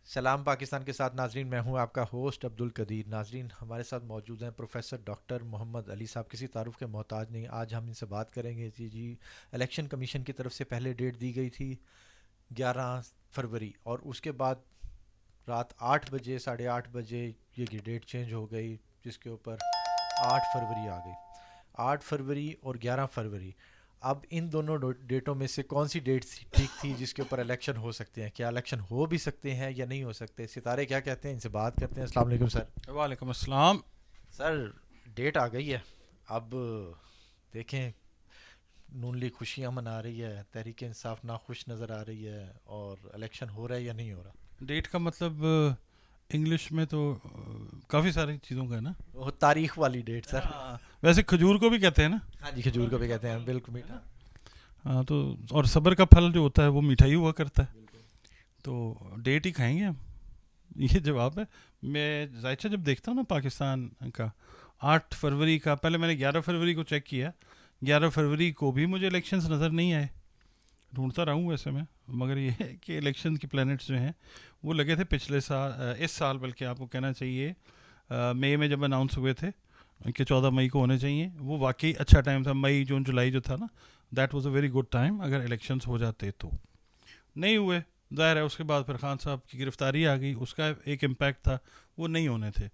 سلام پاکستان کے ساتھ ناظرین، میں ہوں آپ کا ہوسٹ عبد القدیر. ناظرین، ہمارے ساتھ موجود ہیں پروفیسر ڈاکٹر محمد علی صاحب. کسی تعارف کے محتاج نہیں. آج ہم ان سے بات کریں گے. جی الیکشن کمیشن کی طرف سے پہلے ڈیٹ دی گئی تھی 11 فروری، اور اس کے بعد رات 8 بجے 8:30 بجے یہ ڈیٹ چینج ہو گئی، جس کے اوپر 8 فروری آ گئی. 8 فروری اور 11 فروری. اب ان دونوں ڈیٹوں میں سے کون سی ڈیٹ ٹھیک تھی جس کے اوپر الیکشن ہو سکتے ہیں؟ کیا الیکشن ہو بھی سکتے ہیں یا نہیں ہو سکتے؟ ستارے کیا کہتے ہیں؟ ان سے بات کرتے ہیں. السلام علیکم سر. وعلیکم السلام. سر، ڈیٹ آ گئی ہے. اب دیکھیں، نون لیگ خوشیاں منا رہی ہے، تحریک انصاف ناخوش نظر آ رہی ہے، اور الیکشن ہو رہا ہے یا نہیں ہو رہا؟ ڈیٹ کا مطلب انگلش میں تو کافی ساری چیزوں کا ہے نا. وہ تاریخ والی ڈیٹ سر. ویسے کھجور کو بھی کہتے ہیں نا. ہاں جی، کھجور کو بھی کہتے ہیں، بالکل میٹھا. ہاں تو اور صبر کا پھل جو ہوتا ہے وہ میٹھائی ہوا کرتا ہے. تو ڈیٹ ہی کھائیں گے ہم. یہ جواب ہے. میں ذائچہ جب دیکھتا ہوں نا پاکستان کا 8 فروری کا، پہلے میں نے 11 فروری کو چیک کیا. 11 فروری کو بھی مجھے الیکشنز نظر نہیں آئے. ڈھونڈتا رہا ہوں ویسے میں، مگر یہ ہے کہ الیکشن کے پلانٹس جو ہیں وہ لگے تھے پچھلے سال، اس سال بلکہ آپ کو کہنا چاہیے مئی میں جب اناؤنس ہوئے تھے کہ 14 مئی کو ہونے چاہیے. وہ واقعی اچھا ٹائم تھا. مئی جون جولائی جو تھا نا، that was a very good time اگر الیکشنز ہو جاتے. تو نہیں ہوئے، ظاہر ہے. اس کے بعد پھر خان صاحب کی گرفتاری آ گئی، اس کا ایک امپیکٹ تھا، وہ نہیں ہونے تھے.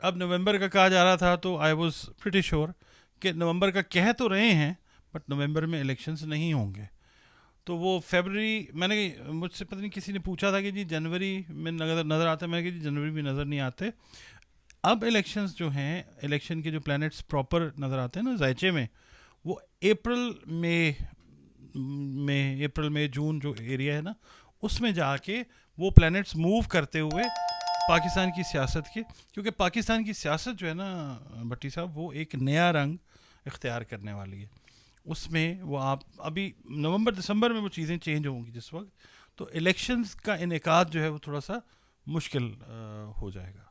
اب نومبر کا کہا جا رہا تھا، تو آئی واز پریٹی شیور کہ نومبر کا کہہ تو رہے ہیں بٹ نومبر میں الیکشنز نہیں ہوں گے. تو وہ فیبرری، میں نے مجھ سے پتہ نہیں کسی نے پوچھا تھا کہ جی جنوری میں نظر آتے ہیں. میں نے کہا جی جنوری بھی نظر نہیں آتے. اب الیکشنز جو ہیں، الیکشن کے جو پلانٹس پراپر نظر آتے ہیں نا ذائچے میں، وہ اپریل مئی جون جو ایریا ہے نا، اس میں جا کے وہ پلانٹس موو کرتے ہوئے پاکستان کی سیاست کے، کیونکہ پاکستان کی سیاست جو ہے نا بھٹی صاحب، وہ ایک نیا رنگ اختیار کرنے والی ہے. اس میں وہ آپ ابھی نومبر دسمبر میں وہ چیزیں چینج ہوں گی جس وقت. تو الیکشنز کا انعقاد جو ہے وہ تھوڑا سا مشکل ہو جائے گا.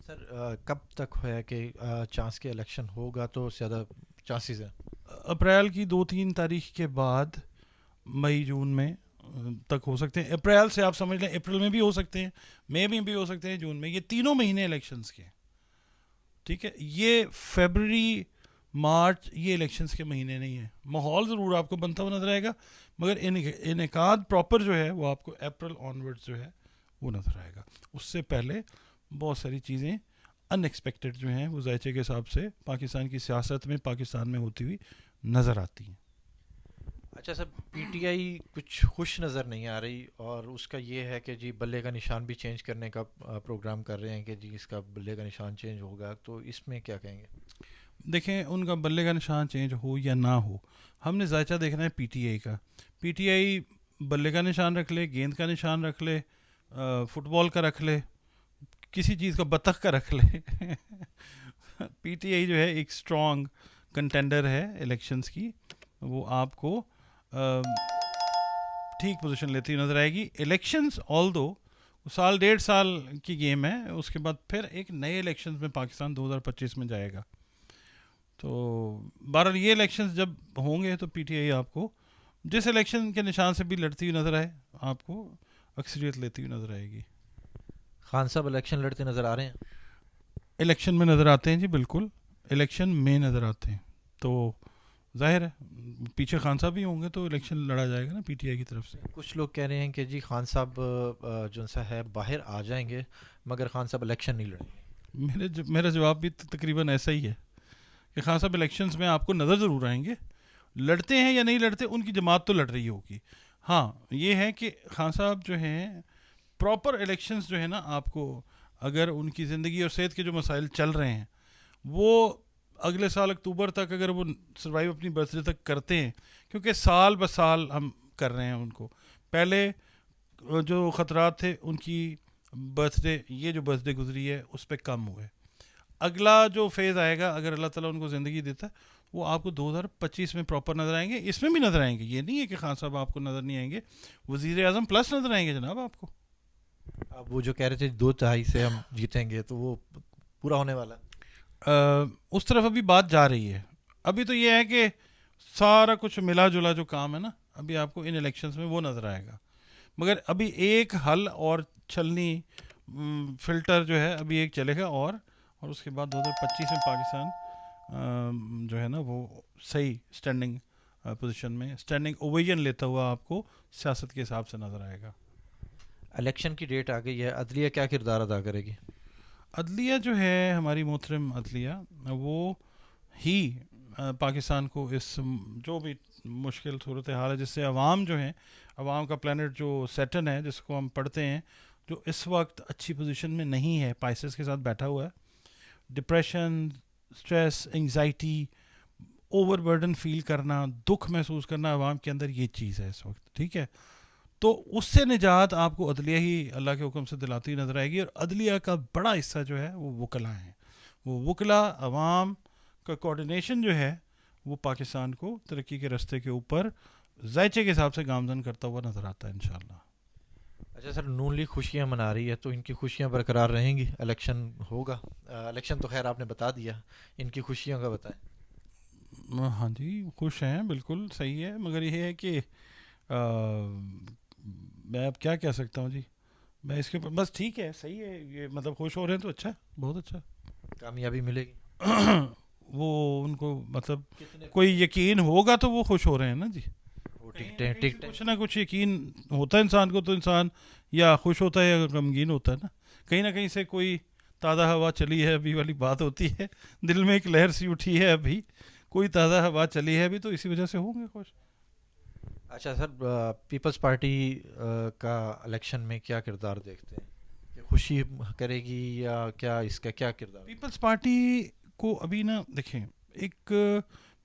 سر، کب تک ہے کہ چانس کے الیکشن ہوگا تو زیادہ چانسز ہیں؟ اپریل کی 2-3 تاریخ کے بعد، مئی جون میں تک ہو سکتے ہیں. اپریل سے آپ سمجھ لیں اپریل میں بھی ہو سکتے ہیں، مئی میں بھی ہو سکتے ہیں، جون میں. یہ تینوں مہینے الیکشنز کے. ٹھیک ہے. یہ فیبرری مارچ یہ الیکشنز کے مہینے نہیں ہیں. ماحول ضرور آپ کو بنتا ہوا نظر آئے گا، مگر انعقاد پراپر جو ہے وہ آپ کو اپریل آنورڈ جو ہے وہ نظر آئے گا. اس سے پہلے بہت ساری چیزیں ان ایکسپیکٹڈ جو ہیں وہ ذائچے کے حساب سے پاکستان کی سیاست میں، پاکستان میں ہوتی ہوئی نظر آتی ہیں. اچھا سر، پی ٹی آئی کچھ خوش نظر نہیں آ رہی، اور اس کا یہ ہے کہ جی بلے کا نشان بھی چینج کرنے کا پروگرام کر رہے ہیں کہ جی اس کا بلے کا نشان چینج ہوگا. تو اس میں کیا کہیں گے؟ دیکھیں، ان کا بلے کا نشان چینج ہو یا نہ ہو، ہم نے ذائچہ دیکھنا ہے پی ٹی آئی کا. پی ٹی آئی بلے کا نشان رکھ لے، گیند کا نشان رکھ لے، فٹ بال کا رکھ لے، کسی چیز کا بطخ کا رکھ لے. پی ٹی آئی جو ہے ایک اسٹرانگ کنٹینڈر ہے الیکشنز کی. وہ آپ کو ٹھیک پوزیشن لیتی نظر آئے گی. الیکشنز آل دو سال 1.5 سال کی گیم ہے، اس کے بعد پھر ایک نئے الیکشنز میں پاکستان 2025 میں جائے گا. تو بہرحال یہ الیکشنز جب ہوں گے تو پی ٹی آئی آپ کو جس الیکشن کے نشان سے بھی لڑتی ہوئی نظر آئے، آپ کو اکثریت لیتی ہوئی نظر آئے گی. خان صاحب الیکشن لڑتے نظر آ رہے ہیں؟ الیکشن میں نظر آتے ہیں جی، بالکل الیکشن میں نظر آتے ہیں. تو ظاہر ہے پیچھے خان صاحب بھی ہوں گے تو الیکشن لڑا جائے گا نا پی ٹی آئی کی طرف سے. کچھ لوگ کہہ رہے ہیں کہ جی خان صاحب جو سا ہے باہر آ جائیں گے، مگر خان صاحب الیکشن نہیں لڑیں گے. میرا جواب بھی تقریباً ایسا ہی ہے کہ خان صاحب الیکشنز میں آپ کو نظر ضرور آئیں گے. لڑتے ہیں یا نہیں لڑتے، ان کی جماعت تو لڑ رہی ہوگی. ہاں یہ ہے کہ خان صاحب جو ہیں پراپر الیکشنز جو ہے نا، آپ کو اگر ان کی زندگی اور صحت کے جو مسائل چل رہے ہیں وہ اگلے سال اکتوبر تک اگر وہ سروائیو اپنی برتھ ڈے تک کرتے ہیں، کیونکہ سال بہ سال ہم کر رہے ہیں ان کو. پہلے جو خطرات تھے ان کی برتھ ڈے، یہ جو برتھ ڈے گزری ہے اس پہ کم ہوئے. اگلا جو فیز آئے گا اگر اللہ تعالیٰ ان کو زندگی دیتا ہے، وہ آپ کو 2025 میں پراپر نظر آئیں گے. اس میں بھی نظر آئیں گے، یہ نہیں ہے کہ خان صاحب آپ کو نظر نہیں آئیں گے. وزیر اعظم پلس نظر آئیں گے جناب آپ کو. اب وہ جو کہہ رہے تھے 2/3 سے ہم جیتیں گے، تو وہ پورا ہونے والا ہے؟ اس طرف ابھی بات جا رہی ہے. ابھی تو یہ ہے کہ سارا کچھ ملا جلا جو کام ہے نا، ابھی آپ کو ان الیکشنز میں وہ نظر آئے گا. مگر ابھی ایک حل اور چھلنی فلٹر جو ہے ابھی ایک چلے گا، اور اس کے بعد 2025 میں پاکستان جو ہے نا وہ صحیح اسٹینڈنگ پوزیشن میں، اسٹینڈنگ اوویژن لیتا ہوا آپ کو سیاست کے حساب سے نظر آئے گا۔ الیکشن کی ڈیٹ آ گئی ہے، عدلیہ کیا کردار ادا کرے گی؟ عدلیہ جو ہے ہماری محترم عدلیہ، وہ ہی پاکستان کو اس جو بھی مشکل صورتحال ہے جس سے عوام جو ہیں، عوام کا پلانٹ جو سیٹن ہے جس کو ہم پڑھتے ہیں، جو اس وقت اچھی پوزیشن میں نہیں ہے، پائسس کے ساتھ بیٹھا ہوا ہے، depression, stress, anxiety, overburden feel کرنا، دکھ محسوس کرنا عوام کے اندر، یہ چیز ہے اس وقت، ٹھیک ہے؟ تو اس سے نجات آپ کو عدلیہ ہی اللہ کے حکم سے دلاتی نظر آئے گی، اور عدلیہ کا بڑا حصہ جو ہے وہ وکلا ہیں، وہ وکلا عوام کا کوارڈینیشن جو ہے وہ پاکستان کو ترقی کے راستے کے اوپر ذائچے کے حساب سے گامزن کرتا ہوا نظر آتا ہے انشاءاللہ۔ اچھا سر، نون لیگ خوشیاں منا رہی ہے، تو ان کی خوشیاں برقرار رہیں گی؟ الیکشن ہوگا، الیکشن تو خیر آپ نے بتا دیا، ان کی خوشیوں کا بتائیں۔ ہاں جی، خوش ہیں، بالکل صحیح ہے، مگر یہ ہے کہ میں اب کیا کہہ سکتا ہوں جی، میں اس کے اوپر بس ٹھیک ہے، صحیح ہے، یہ مطلب خوش ہو رہے ہیں تو اچھا ہے، بہت اچھا۔ کامیابی ملے گی؟ وہ ان کو مطلب کتنے کوئی یقین ہوگا تو وہ خوش ہو رہے ہیں نا جی، وہ ٹکٹ کچھ نہ کچھ یقین ہوتا ہے انسان کو، تو انسان یا خوش ہوتا ہے یا غمگین ہوتا ہے نا، کہیں نہ کہیں سے کوئی تازہ ہوا چلی ہے ابھی والی بات ہوتی ہے، دل میں ایک لہر سی اٹھی ہے، ابھی کوئی تازہ ہوا چلی ہے ابھی، تو اسی وجہ سے ہوں گے خوش۔ اچھا سر، پیپلز پارٹی کا الیکشن میں کیا کردار دیکھتے ہیں؟ کہ خوشی کرے گی یا کیا، اس کا کیا کردار؟ پیپلز پارٹی کو ابھی نا دیکھیں، ایک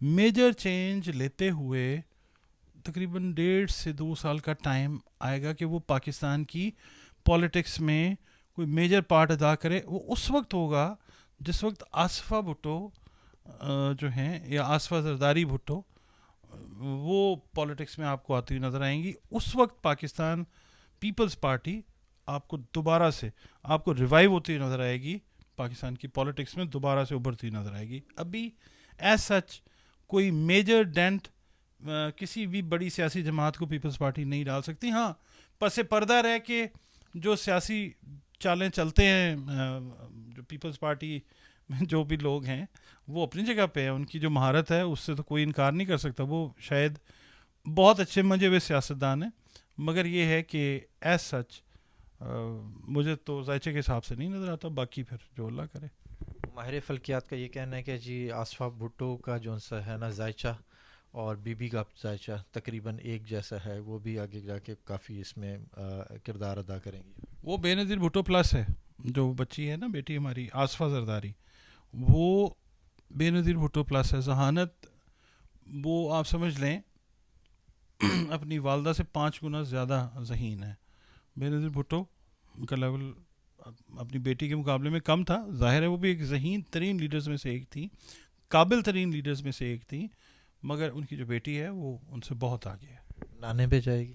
میجر چینج لیتے ہوئے تقریباً 1.5 سے 2 سال کا ٹائم آئے گا کہ وہ پاکستان کی پولیٹکس میں کوئی میجر پارٹ ادا کرے، وہ اس وقت ہوگا جس وقت آصفہ بھٹو جو ہیں، یا آصفہ زرداری بھٹو، وہ پولیٹکس میں آپ کو آتی ہوئی نظر آئیں گی، اس وقت پاکستان پیپلز پارٹی آپ کو دوبارہ سے آپ کو ریوائیو ہوتی ہوئی نظر آئے گی، پاکستان کی پولیٹکس میں دوبارہ سے ابھرتی نظر آئے گی۔ ابھی ایز سچ کوئی میجر ڈینٹ کسی بھی بڑی سیاسی جماعت کو پیپلز پارٹی نہیں ڈال سکتی۔ ہاں، پس پردہ رہ کے جو سیاسی چالیں چلتے ہیں، جو پیپلز پارٹی میں جو بھی لوگ ہیں وہ اپنی جگہ پہ ہیں، ان کی جو مہارت ہے اس سے تو کوئی انکار نہیں کر سکتا، وہ شاید بہت اچھے منجے ہوئے سیاستدان ہیں، مگر یہ ہے کہ ایز سچ مجھے تو ذائچے کے حساب سے نہیں نظر آتا، باقی پھر جو اللہ کرے۔ ماہر فلکیات کا یہ کہنا ہے کہ جی آصفہ بھٹو کا جو سا ہے نا ذائچہ اور بی بی کا ذائچہ تقریباً ایک جیسا ہے، وہ بھی آگے جا کے کافی اس میں کردار ادا کریں گی۔ وہ بے نظیر بھٹو پلس ہے، جو بچی ہے نا بیٹی ہماری آصفہ زرداری، وہ بے نظیر بھٹو پلس ہے، ذہانت وہ آپ سمجھ لیں اپنی والدہ سے 5 گنا زیادہ ذہین ہے۔ بے نظیر بھٹو کا لیول اپنی بیٹی کے مقابلے میں کم تھا، ظاہر ہے وہ بھی ایک ذہین ترین لیڈرز میں سے ایک تھی، قابل ترین لیڈرز میں سے ایک تھی، مگر ان کی جو بیٹی ہے وہ ان سے بہت آگے ہے۔ نانے پہ جائے گی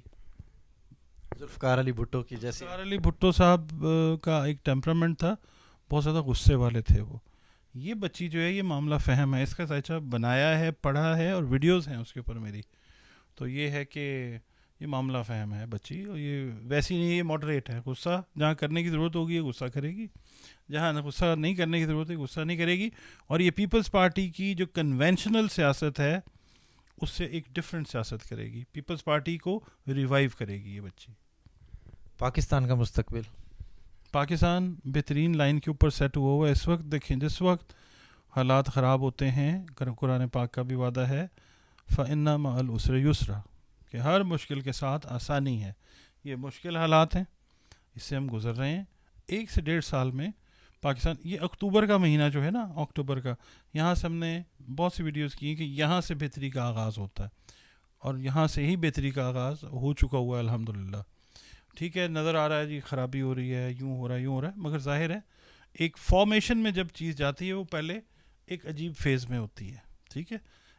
ذوالفقار علی بھٹو کی جیسی؟ ذوالفقار علی بھٹو صاحب کا ایک ٹیمپرامنٹ تھا، بہت زیادہ غصے والے تھے وہ۔ یہ بچی جو ہے یہ معاملہ فہم ہے، اس کا ذائچہ بنایا ہے، پڑھا ہے، اور ویڈیوز ہیں اس کے اوپر میری، تو یہ ہے کہ یہ معاملہ فہم ہے بچی، اور یہ ویسی نہیں، یہ ماڈریٹ ہے، غصہ جہاں کرنے کی ضرورت ہوگی یہ غصہ کرے گی، جہاں غصہ نہیں کرنے کی ضرورت ہے غصہ نہیں کرے گی، اور یہ پیپلز پارٹی کی جو کنونشنل سیاست ہے اس سے ایک ڈفرینٹ سیاست کرے گی، پیپلز پارٹی کو ریوائیو کرے گی یہ بچی۔ پاکستان کا مستقبل؟ پاکستان بہترین لائن کے اوپر سیٹ ہوا ہوا ہے اس وقت۔ دیکھیں جس وقت حالات خراب ہوتے ہیں، قرآن پاک کا بھی وعدہ ہے فَإِنَّ مَعَ الْعُسْرِ يُسْرًا، کہ ہر مشکل کے ساتھ آسانی ہے۔ یہ مشکل حالات ہیں، اس سے ہم گزر رہے ہیں۔ 1 سے 1.5 سال میں پاکستان، یہ اکتوبر کا مہینہ جو ہے نا، اکتوبر کا، یہاں سے ہم نے بہت سی ویڈیوز کی ہیں کہ یہاں سے بہتری کا آغاز ہوتا ہے، اور یہاں سے ہی بہتری کا آغاز ہو چکا ہوا ہے الحمدللہ۔ ٹھیک ہے، نظر آ رہا ہے جی خرابی ہو رہی ہے، یوں ہو رہا ہے یوں ہو رہا ہے، مگر ظاہر ہے ایک فارمیشن میں جب چیز جاتی ہے وہ پہلے ایک عجیب فیز میں ہوتی ہے، ٹھیک ہے،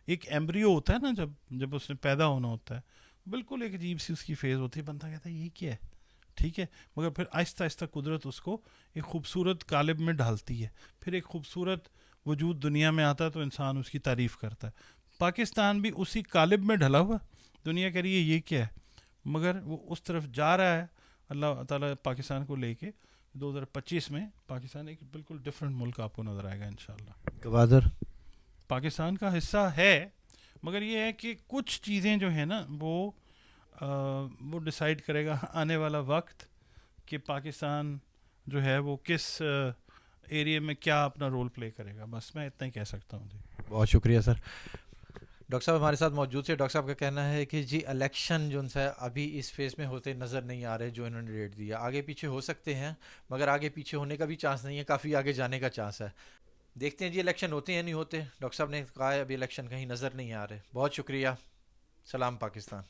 ایک ایمبریو ہوتا ہے نا، جب اس نے پیدا ہونا ہوتا ہے، بالکل ایک عجیب سی اس کی فیز ہوتی ہے، بندہ کہتا ہے یہ کیا ہے، ٹھیک ہے، مگر پھر آہستہ آہستہ قدرت اس کو ایک خوبصورت قالب میں ڈھالتی ہے، پھر ایک خوبصورت وجود دنیا میں آتا ہے تو انسان اس کی تعریف کرتا ہے۔ پاکستان بھی اسی قالب میں ڈھلا ہوا، دنیا کہہ رہی ہے یہ کیا ہے، مگر وہ اس طرف جا رہا ہے اللہ تعالیٰ پاکستان کو لے کے. 2025 میں پاکستان ایک بالکل ڈفرینٹ ملک آپ کو نظر آئے گا انشاءاللہ. گوادر پاکستان کا حصہ ہے مگر یہ ہے کہ کچھ چیزیں جو ہیں نا وہ ڈیسائیڈ کرے گا آنے والا وقت کہ پاکستان جو ہے وہ کس ایریا میں کیا اپنا رول پلے کرے گا. بس میں اتنا ہی کہہ سکتا ہوں. جی بہت شکریہ سر. ڈاکٹر صاحب ہمارے ساتھ موجود تھے. ڈاکٹر صاحب کا کہنا ہے کہ جی الیکشن جو ہے ابھی اس فیز میں ہوتے نظر نہیں آ رہے جو انہوں نے ڈیٹ دیا. آگے پیچھے ہو سکتے ہیں مگر آگے پیچھے ہونے کا بھی چانس نہیں ہے, کافی آگے جانے کا چانس ہے. دیکھتے ہیں جی الیکشن ہوتے ہیں نہیں ہوتے. ڈاکٹر صاحب نے کہا ہے ابھی الیکشن کہیں نظر نہیں آ رہے. بہت شکریہ. سلام پاکستان.